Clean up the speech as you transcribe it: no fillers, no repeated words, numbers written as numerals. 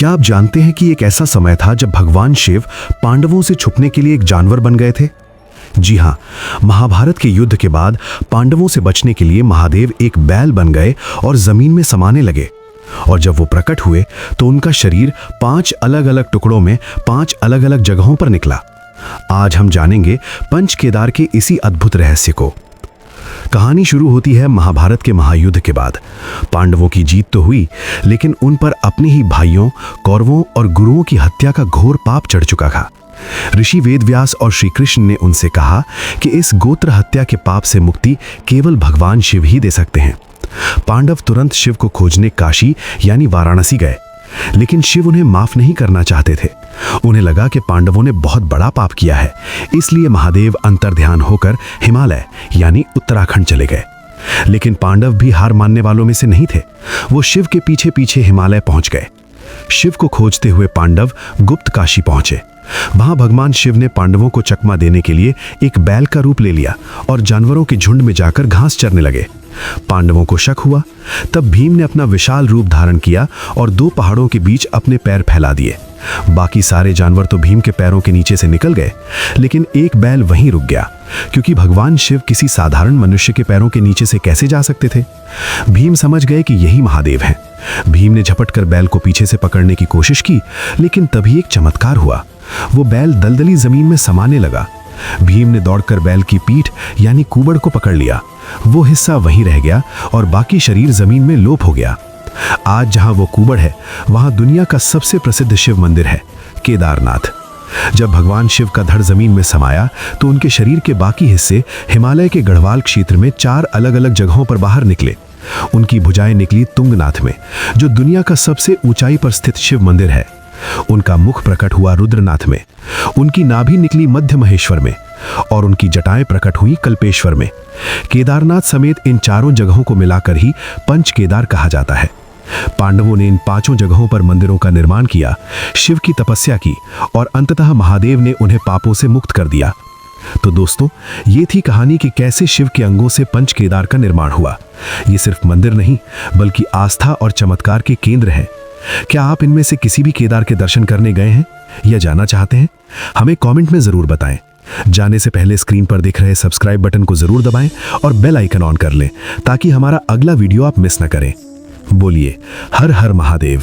क्या आप जानते हैं कि एक ऐसा समय था जब भगवान शिव पांडवों से छुपने के लिए एक जानवर बन गए थे? जी हाँ, महाभारत के युद्ध के बाद पांडवों से बचने के लिए महादेव एक बैल बन गए और जमीन में समाने लगे। और जब वो प्रकट हुए तो उनका शरीर 5 अलग अलग टुकड़ों में 5 अलग अलग जगहों पर निकला। आज हम जानेंगे पंच केदार के इसी अद्भुत रहस्य को। कहानी शुरू होती है महाभारत के महायुद्ध के बाद। पांडवों की जीत तो हुई, लेकिन उन पर अपने ही भाइयों, कौरवों और गुरुओं की हत्या का घोर पाप चढ़ चुका था। ऋषि वेदव्यास और श्री कृष्ण ने उनसे कहा कि इस गोत्र हत्या के पाप से मुक्ति केवल भगवान शिव ही दे सकते हैं। पांडव तुरंत शिव को खोजने काशी यानी वाराणसी गए, लेकिन शिव उन्हें माफ नहीं करना चाहते थे। उन्हें लगा कि पांडवों ने बहुत बड़ा पाप किया है, इसलिए महादेव अंतर्ध्यान होकर हिमालय यानी उत्तराखंड चले गए। लेकिन पांडव भी हार मानने वालों में से नहीं थे। वो शिव के पीछे पीछे हिमालय पहुंच गए। शिव को खोजते हुए पांडव गुप्त काशी पहुंचे। वहां भगवान शिव ने पांडवों को चकमा देने के लिए एक बैल का रूप ले लिया और जानवरों के झुंड में जाकर घास चरने लगे। पांडवों को शक हुआ। तब भीम ने अपना विशाल रूप धारण किया और 2 पहाड़ों के बीच अपने पैर फैला दिए। बाकी सारे जानवर तो भीम के पैरों के नीचे से निकल गए, लेकिन एक बैल वहीं रुक गया, क्योंकि भगवान शिव किसी साधारण मनुष्य के पैरों के नीचे से कैसे जा सकते थे। भीम समझ गए कि यही महादेव हैं। भीम ने झपटकर बैल को पीछे से पकड़ने की कोशिश की, लेकिन तभी एक चमत्कार हुआ। वो बैल दलदली जमीन में समाने लगा। भीम ने दौड़कर बैल की पीठ यानी कुबड़ को पकड़ लिया। वो हिस्सा वहीं रह गया और बाकी शरीर जमीन में लोप हो गया। आज जहां वो कुबड़ है, वहां दुनिया का सबसे प्रसिद्ध शिव मंदिर है, केदारनाथ। जब भगवान शिव का धड़ जमीन में समाया तो उनके शरीर के बाकी हिस्से हिमालय के गढ़वाल क्षेत्र में 4 अलग अलग जगहों पर बाहर निकले। उनकी भुजाएं निकली तुंगनाथ में, जो दुनिया का सबसे ऊंचाई पर स्थित शिव मंदिर है। उनका मुख प्रकट हुआ रुद्रनाथ में। उनकी नाभि निकली मध्य महेश्वर में और उनकी जटाएं प्रकट हुई कल्पेश्वर में। केदारनाथ समेत इन 4 जगहों को मिलाकर ही पंच केदार कहा जाता है। पांडवों ने इन 5 जगहों पर मंदिरों का निर्माण किया, शिव की तपस्या की और अंततः महादेव ने उन्हें पापों से मुक्त कर दिया। तो दोस्तों, ये थी कहानी कि कैसे शिव के अंगों से पंच केदार का निर्माण हुआ। ये सिर्फ मंदिर नहीं, बल्कि आस्था और चमत्कार के केंद्र है। क्या आप इनमें से किसी भी केदार के दर्शन करने गए हैं या जाना चाहते हैं? हमें कमेंट में जरूर बताएं। जाने से पहले स्क्रीन पर दिख रहे सब्सक्राइब बटन को जरूर दबाएं और बेल आइकन ऑन कर लें, ताकि हमारा अगला वीडियो आप मिस न करें। बोलिए हर हर महादेव।